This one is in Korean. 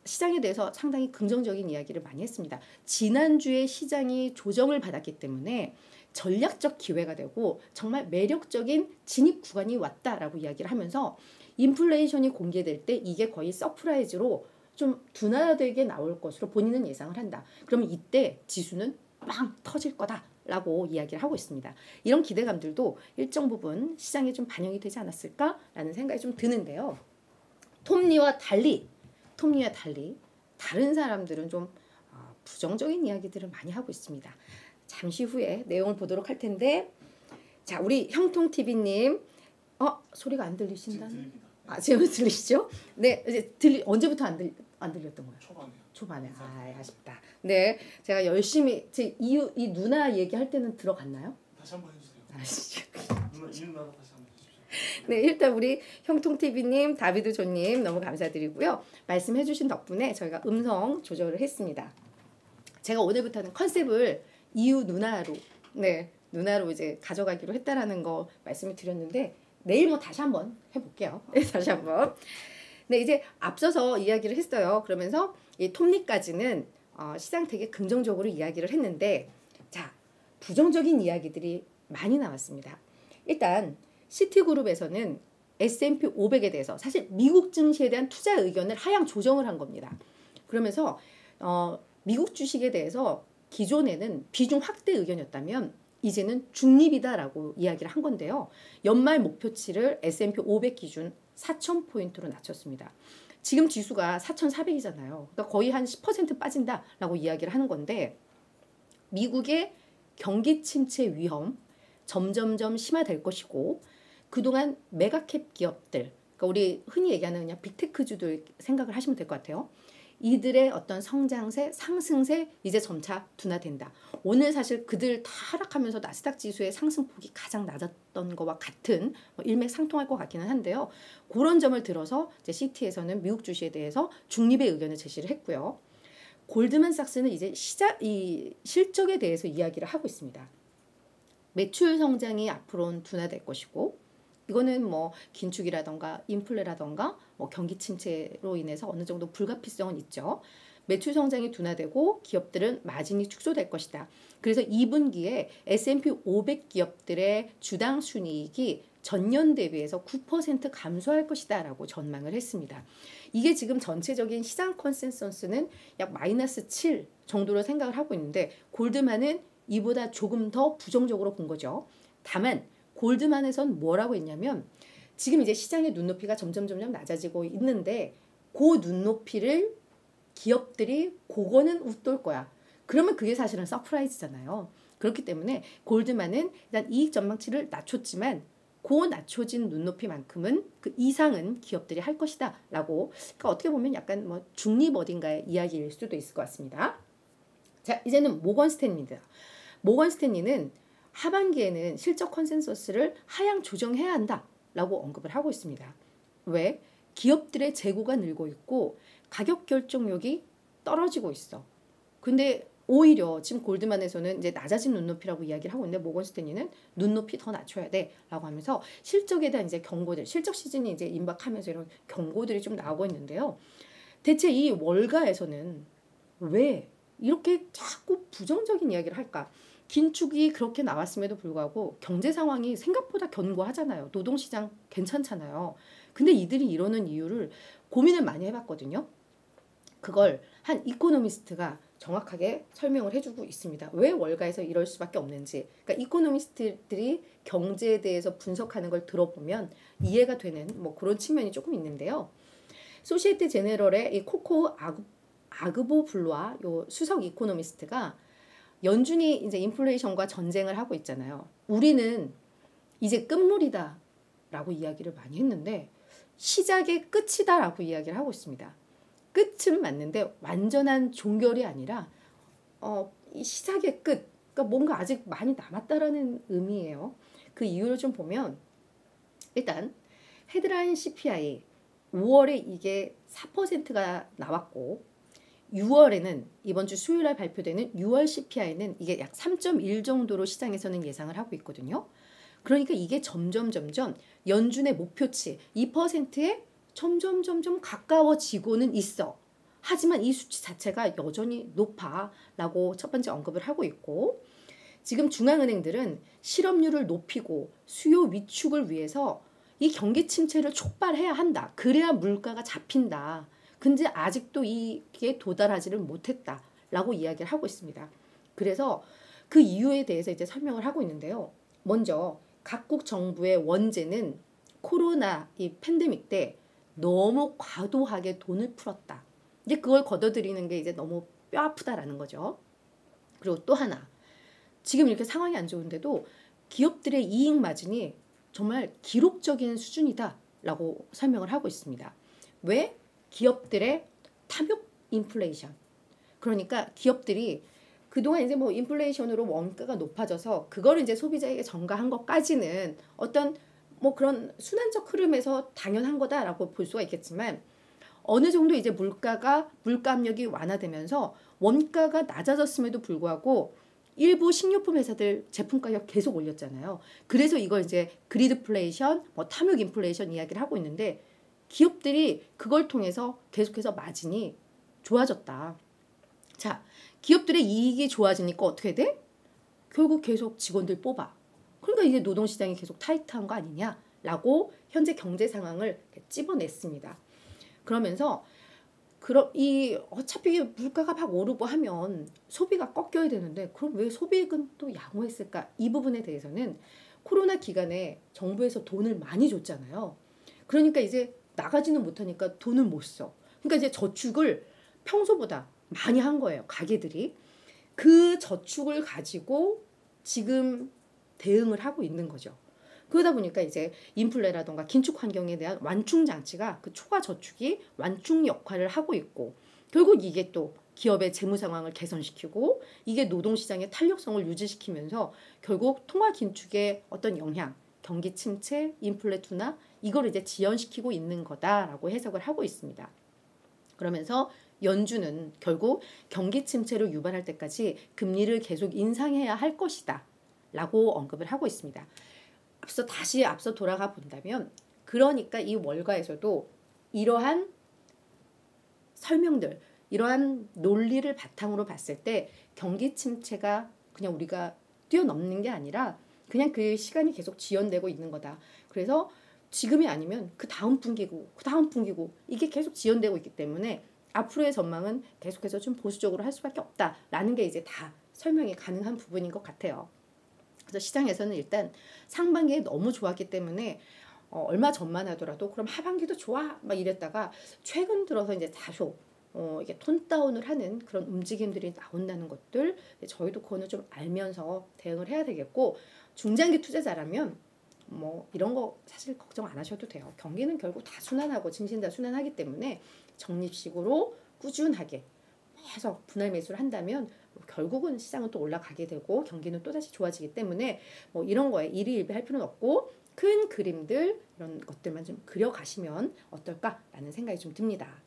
시장에 대해서 상당히 긍정적인 이야기를 많이 했습니다. 지난주에 시장이 조정을 받았기 때문에 전략적 기회가 되고 정말 매력적인 진입 구간이 왔다라고 이야기를 하면서 인플레이션이 공개될 때 이게 거의 서프라이즈로 좀 둔화되게 나올 것으로 본인은 예상을 한다. 그러면 이때 지수는 빵 터질 거다라고 이야기를 하고 있습니다. 이런 기대감들도 일정 부분 시장에 좀 반영이 되지 않았을까라는 생각이 좀 드는데요. 톱니와 달리 다른 사람들은 좀 부정적인 이야기들을 많이 하고 있습니다. 잠시 후에 내용을 보도록 할 텐데, 자, 우리 형통TV님, 소리가 안 들리신다는? 지금 들리시죠? 네, 이제 언제부터 안 들렸던 거예요? 초반에. 아쉽다. 네, 제가 열심히 이 누나 얘기할 때는 들어갔나요? 다시 한번 해주세요. 누나 다시 한번 해주십시오. 네, 일단 우리 형통TV님, 다비드조님 너무 감사드리고요. 말씀해주신 덕분에 저희가 음성 조절을 했습니다. 제가 오늘부터는 컨셉을 이유 누나로, 누나로 이제 가져가기로 했다라는 거 말씀을 드렸는데 내일 뭐 다시 한번 해볼게요. 다시 한번. 네, 이제 앞서서 이야기를 했어요. 그러면서 이 톱니까지는 시장 되게 긍정적으로 이야기를 했는데, 자, 부정적인 이야기들이 많이 나왔습니다. 일단 시티그룹에서는 S&P 500에 대해서 사실 미국 증시에 대한 투자 의견을 하향 조정을 한 겁니다. 그러면서 미국 주식에 대해서 기존에는 비중 확대 의견이었다면 이제는 중립이다라고 이야기를 한 건데요. 연말 목표치를 S&P 500 기준 4,000포인트로 낮췄습니다. 지금 지수가 4,400이잖아요. 그러니까 거의 한 10% 빠진다라고 이야기를 하는 건데, 미국의 경기 침체 위험 점점점 심화될 것이고, 그동안 메가캡 기업들, 그러니까 우리 흔히 얘기하는 그냥 빅테크주들 생각을 하시면 될 것 같아요. 이들의 어떤 성장세, 상승세 이제 점차 둔화된다. 오늘 사실 그들 다 하락하면서 나스닥 지수의 상승폭이 가장 낮았던 것과 같은 일맥상통할 것 같기는 한데요. 그런 점을 들어서 이제 시티에서는 미국 주식에 대해서 중립의 의견을 제시를 했고요. 골드만삭스는 이제 이 실적에 대해서 이야기를 하고 있습니다. 매출 성장이 앞으로는 둔화될 것이고, 이거는 뭐 긴축이라던가 인플레라던가 뭐 경기 침체로 인해서 어느 정도 불가피성은 있죠. 매출 성장이 둔화되고 기업들은 마진이 축소될 것이다. 그래서 2분기에 S&P 500 기업들의 주당 순이익이 전년 대비해서 9% 감소할 것이다 라고 전망을 했습니다. 이게 지금 전체적인 시장 컨센서스는 약 마이너스 7 정도로 생각을 하고 있는데, 골드만은 이보다 조금 더 부정적으로 본 거죠. 다만 골드만에선 뭐라고 했냐면, 지금 이제 시장의 눈높이가 점점 낮아지고 있는데 그 눈높이를 기업들이 그거는 웃돌 거야. 그러면 그게 사실은 서프라이즈잖아요. 그렇기 때문에 골드만은 일단 이익 전망치를 낮췄지만 그 낮춰진 눈높이만큼은 그 이상은 기업들이 할 것이다 라고, 그러니까 어떻게 보면 약간 뭐 중립 어딘가의 이야기일 수도 있을 것 같습니다. 자, 이제는 모건 스탠리입니다. 모건 스탠리는 하반기에는 실적 컨센서스를 하향 조정해야 한다라고 언급을 하고 있습니다. 왜? 기업들의 재고가 늘고 있고 가격 결정력이 떨어지고 있어. 근데 오히려 지금 골드만에서는 이제 낮아진 눈높이라고 이야기를 하고 있는데, 모건 스탠리는 눈높이 더 낮춰야 돼라고 하면서 실적에 대한 이제 경고들, 실적 시즌이 이제 임박하면서 이런 경고들이 좀 나오고 있는데요. 대체 이 월가에서는 왜 이렇게 자꾸 부정적인 이야기를 할까? 긴축이 그렇게 나왔음에도 불구하고 경제 상황이 생각보다 견고하잖아요. 노동시장 괜찮잖아요. 근데 이들이 이러는 이유를 고민을 많이 해봤거든요. 그걸 한 이코노미스트가 정확하게 설명을 해주고 있습니다. 왜 월가에서 이럴 수밖에 없는지. 그러니까 이코노미스트들이 경제에 대해서 분석하는 걸 들어보면 이해가 되는 뭐 그런 측면이 조금 있는데요. 소시에테 제네럴의 이 코코 아그보 블루아 요 수석 이코노미스트가 연준이 이제 인플레이션과 전쟁을 하고 있잖아요. 우리는 이제 끝물이다 라고 이야기를 많이 했는데 시작의 끝이다 라고 이야기를 하고 있습니다. 끝은 맞는데 완전한 종결이 아니라 이 시작의 끝, 그러니까 뭔가 아직 많이 남았다라는 의미예요. 그 이유를 좀 보면, 일단 헤드라인 CPI 5월에 이게 4%가 나왔고, 6월에는 이번 주 수요일 날 발표되는 6월 CPI는 이게 약 3.1 정도로 시장에서는 예상을 하고 있거든요. 그러니까 이게 점점 연준의 목표치 2%에 점점 가까워지고는 있어. 하지만 이 수치 자체가 여전히 높아라고 첫 번째 언급을 하고 있고, 지금 중앙은행들은 실업률을 높이고 수요 위축을 위해서 이 경기 침체를 촉발해야 한다. 그래야 물가가 잡힌다. 근데 아직도 이게 도달하지를 못했다라고 이야기를 하고 있습니다. 그래서 그 이유에 대해서 이제 설명을 하고 있는데요. 먼저 각국 정부의 원제는 코로나 이 팬데믹 때 너무 과도하게 돈을 풀었다. 이제 그걸 걷어들이는 게 이제 너무 뼈 아프다라는 거죠. 그리고 또 하나, 지금 이렇게 상황이 안 좋은데도 기업들의 이익 마진이 정말 기록적인 수준이다라고 설명을 하고 있습니다. 왜? 기업들의 탐욕 인플레이션. 그러니까 기업들이 그동안 이제 뭐 인플레이션으로 원가가 높아져서 그걸 이제 소비자에게 전가한 것까지는 어떤 뭐 그런 순환적 흐름에서 당연한 거다라고 볼 수가 있겠지만, 어느 정도 이제 물가 압력이 완화되면서 원가가 낮아졌음에도 불구하고 일부 식료품 회사들 제품 가격 계속 올렸잖아요. 그래서 이걸 이제 그리드플레이션, 뭐 탐욕 인플레이션 이야기를 하고 있는데, 기업들이 그걸 통해서 계속해서 마진이 좋아졌다. 자, 기업들의 이익이 좋아지니까 어떻게 돼? 결국 계속 직원들 뽑아. 그러니까 이제 노동시장이 계속 타이트한 거 아니냐라고 현재 경제 상황을 찝어냈습니다. 그러면서 어차피 물가가 막 오르고 하면 소비가 꺾여야 되는데 그럼 왜 소비액은 또 양호했을까? 이 부분에 대해서는 코로나 기간에 정부에서 돈을 많이 줬잖아요. 그러니까 이제 나가지는 못하니까 돈을 못 써. 그러니까 이제 저축을 평소보다 많이 한 거예요, 가게들이. 그 저축을 가지고 지금 대응을 하고 있는 거죠. 그러다 보니까 이제 인플레라던가 긴축 환경에 대한 완충 장치가 그 초과 저축이 완충 역할을 하고 있고, 결국 이게 또 기업의 재무 상황을 개선시키고 이게 노동시장의 탄력성을 유지시키면서 결국 통화 긴축의 어떤 영향, 경기 침체, 인플레 둔화, 이걸 이제 지연시키고 있는 거다라고 해석을 하고 있습니다. 그러면서 연준은 결국 경기 침체를 유발할 때까지 금리를 계속 인상해야 할 것이다 라고 언급을 하고 있습니다. 앞서 돌아가 본다면, 그러니까 이 월가에서도 이러한 설명들, 이러한 논리를 바탕으로 봤을 때 경기 침체가 그냥 우리가 뛰어넘는 게 아니라 그냥 그 시간이 계속 지연되고 있는 거다. 그래서 지금이 아니면 그 다음 분기고 이게 계속 지연되고 있기 때문에 앞으로의 전망은 계속해서 좀 보수적으로 할 수밖에 없다라는 게 이제 다 설명이 가능한 부분인 것 같아요. 그래서 시장에서는 일단 상반기에 너무 좋았기 때문에 얼마 전만 하더라도 그럼 하반기도 좋아 막 이랬다가 최근 들어서 이제 다소 이게 톤 다운을 하는 그런 움직임들이 나온다는 것들, 저희도 그거는 좀 알면서 대응을 해야 되겠고, 중장기 투자자라면 뭐 이런 거 사실 걱정 안 하셔도 돼요. 경기는 결국 다 순환하고 증신 다 순환하기 때문에 적립식으로 꾸준하게 해서 분할 매수를 한다면 결국은 시장은 또 올라가게 되고 경기는 또다시 좋아지기 때문에 뭐 이런 거에 일희일비할 필요는 없고 큰 그림들 이런 것들만 좀 그려가시면 어떨까라는 생각이 좀 듭니다.